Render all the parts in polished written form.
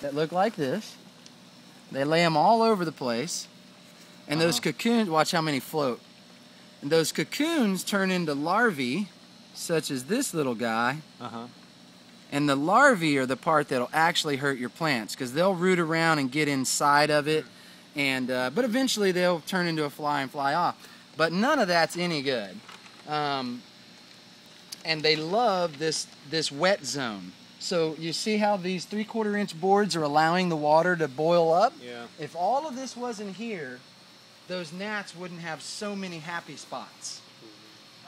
that look like this. They lay them all over the place. And those cocoons, watch how many float. And those cocoons turn into larvae, such as this little guy. And the larvae are the part that'll actually hurt your plants, because they'll root around and get inside of it. And but eventually they'll turn into a fly and fly off. But none of that's any good. And they love this wet zone. So you see how these 3/4 inch boards are allowing the water to boil up? Yeah. If all of this wasn't here, those gnats wouldn't have so many happy spots.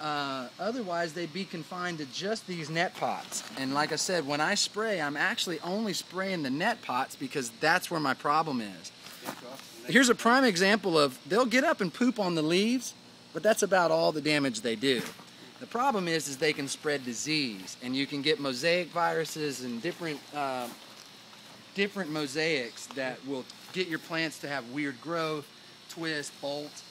Otherwise, they'd be confined to just these net pots. And like I said, when I spray, I'm actually only spraying the net pots because that's where my problem is. Here's a prime example of, they'll get up and poop on the leaves, but that's about all the damage they do. The problem is they can spread disease, and you can get mosaic viruses and different mosaics that will get your plants to have weird growth, twist, bolt,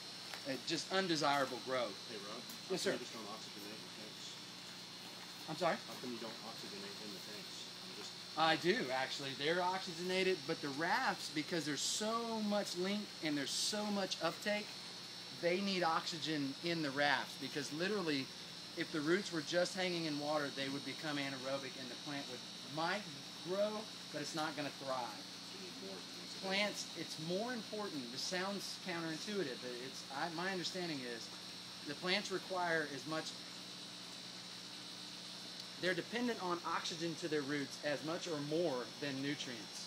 just undesirable growth. Hey, Rob. Yes, sir. You just don't oxygenate the tanks? I'm sorry? How come you don't oxygenate in the tanks? I do, actually. They're oxygenated, but the rafts, because there's so much length and there's so much uptake, they need oxygen in the rafts, because literally, if the roots were just hanging in water, they would become anaerobic and the plant might grow, but it's not going to thrive. Plants, it's more important. This sounds counterintuitive, but my understanding is the plants require as much, they're dependent on oxygen to their roots as much or more than nutrients.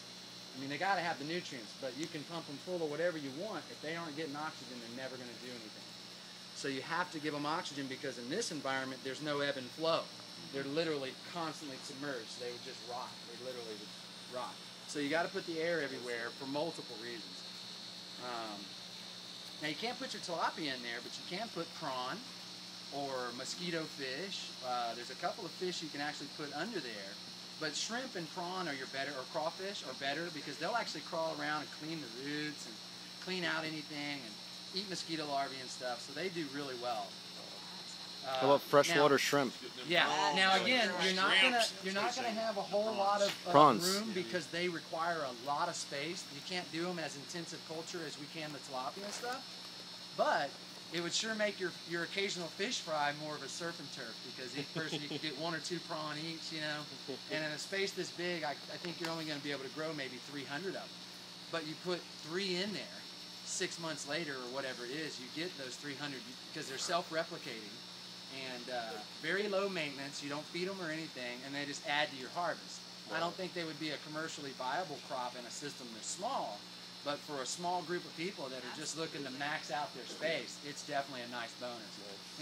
I mean, they got to have the nutrients, but you can pump them full of whatever you want. If they aren't getting oxygen, they're never going to do anything. So you have to give them oxygen, because in this environment, there's no ebb and flow. They're literally constantly submerged. They would just rot. They literally would rot. So you got to put the air everywhere for multiple reasons. Now you can't put your tilapia in there, but you can put prawn or mosquito fish. There's a couple of fish you can actually put under there. But shrimp and prawn are or crawfish are better, because they'll actually crawl around and clean the roots and clean out anything and eat mosquito larvae and stuff. So they do really well. How about freshwater shrimp? Yeah. Now again, you're not gonna have a whole lot of room, because they require a lot of space. You can't do them as intensive culture as we can the tilapia and stuff. But it would sure make your occasional fish fry more of a surf and turf, because each person, you can get 1 or 2 prawn each, you know. And in a space this big, I think you're only going to be able to grow maybe 300 of them. But you put 3 in there, 6 months later or whatever it is, you get those 300, because they're self-replicating and very low maintenance. You don't feed them or anything, and they just add to your harvest. I don't think they would be a commercially viable crop in a system that's small. But for a small group of people that are just looking to max out their space, it's definitely a nice bonus.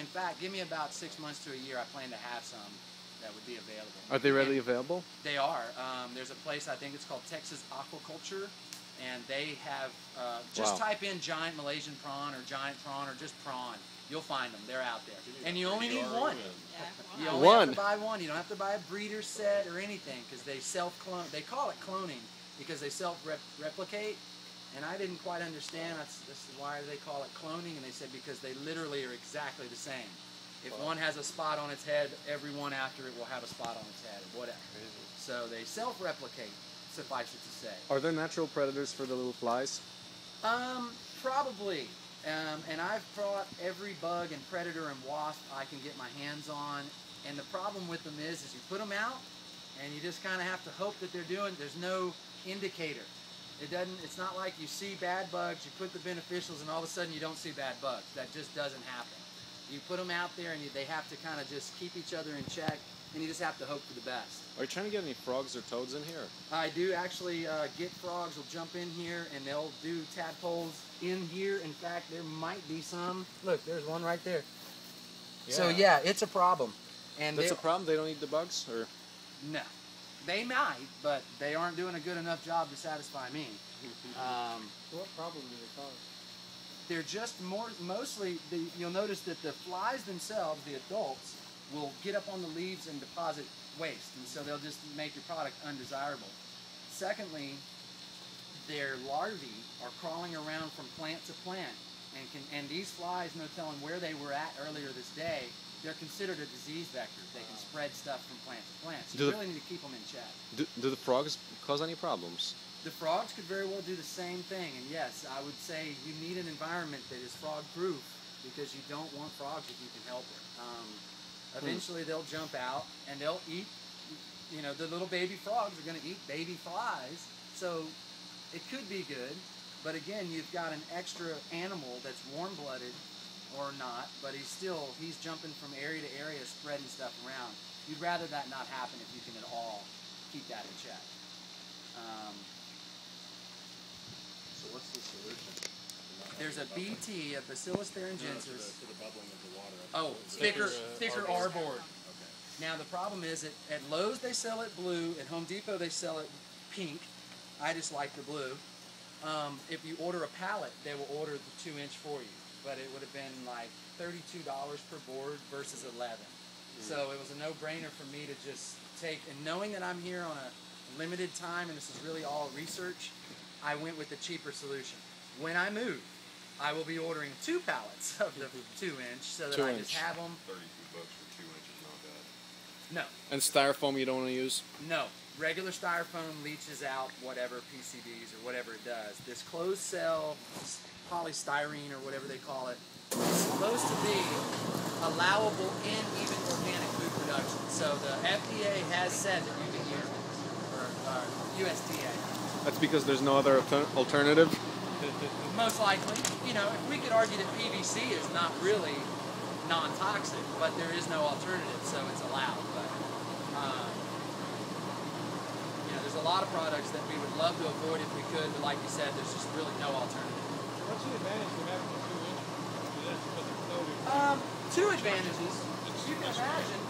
In fact, give me about 6 months to a year, I plan to have some that would be available. Are they readily available? They are. There's a place, I think it's called Texas Aquaculture, and they have, just type in giant Malaysian prawn or giant prawn or just prawn. You'll find them. They're out there. And you only need one. You only have to buy one. You don't have to buy a breeder set or anything, because they self-clone. They call it cloning because they self-replicate. And I didn't quite understand, this is why they call it cloning, and they said because they literally are exactly the same. If one has a spot on its head, every one after it will have a spot on its head, or whatever. So they self-replicate, suffice it to say. Are there natural predators for the little flies? Probably. And I've brought every bug and predator and wasp I can get my hands on, and the problem with them is you put them out, and you just kind of have to hope that there's no indicator. It's not like you see bad bugs, you put the beneficials, and all of a sudden you don't see bad bugs. That just doesn't happen. You put them out there, and they have to kind of just keep each other in check, and you just have to hope for the best. Are you trying to get any frogs or toads in here? I do actually get frogs will jump in here, and they'll do tadpoles in here. In fact, there might be some. Look, there's one right there. Yeah. So yeah, it's a problem. And that's a problem? They don't eat the bugs? Or no. They might, but they aren't doing a good enough job to satisfy me. What problem do they cause? They're just mostly, you'll notice that the flies themselves, the adults, will get up on the leaves and deposit waste, and so they'll just make your product undesirable. Secondly, their larvae are crawling around from plant to plant, and these flies, no telling where they were at earlier this day, they're considered a disease vector. They can spread stuff from plant to plant. So Do you the- really need to keep them in check. Do the frogs cause any problems? The frogs could very well do the same thing, and yes, I would say you need an environment that is frog-proof because you don't want frogs if you can help it. Eventually, they'll jump out and they'll eat. You know, the little baby frogs are going to eat baby flies, so it could be good. But again, you've got an extra animal that's warm-blooded or not, but he's jumping from area to area, spreading stuff around. You'd rather that not happen if you can at all keep that in check. So what's the solution? There's a BT, a Bacillus thuringiensis. To the bubbling of the water. Oh, thicker R-board. Okay. Now the problem is at Lowe's they sell it blue, at Home Depot they sell it pink. I just like the blue. If you order a pallet, they will order the 2-inch for you, but it would have been like $32 per board versus 11. So it was a no-brainer for me to just take, and knowing that I'm here on a limited time and this is really all research, I went with the cheaper solution. When I move, I will be ordering 2 pallets of the 2-inch so that I just have them. $32 for 2 inches, not bad. No, And styrofoam you don't want to use? no. Regular styrofoam leaches out whatever PCBs or whatever it does. This closed cell polystyrene or whatever they call it is supposed to be allowable in even organic food production. So the FDA has said that you can use it, or USDA. That's because there's no other alternative? Most likely. You know, if we could argue that PVC is not really non-toxic, but there is no alternative, so it's allowed. But you know, there's a lot of products that we would love to avoid if we could, but like you said, there's just really no alternative. What's the advantage of having the 2 inch? 2 advantages. You can imagine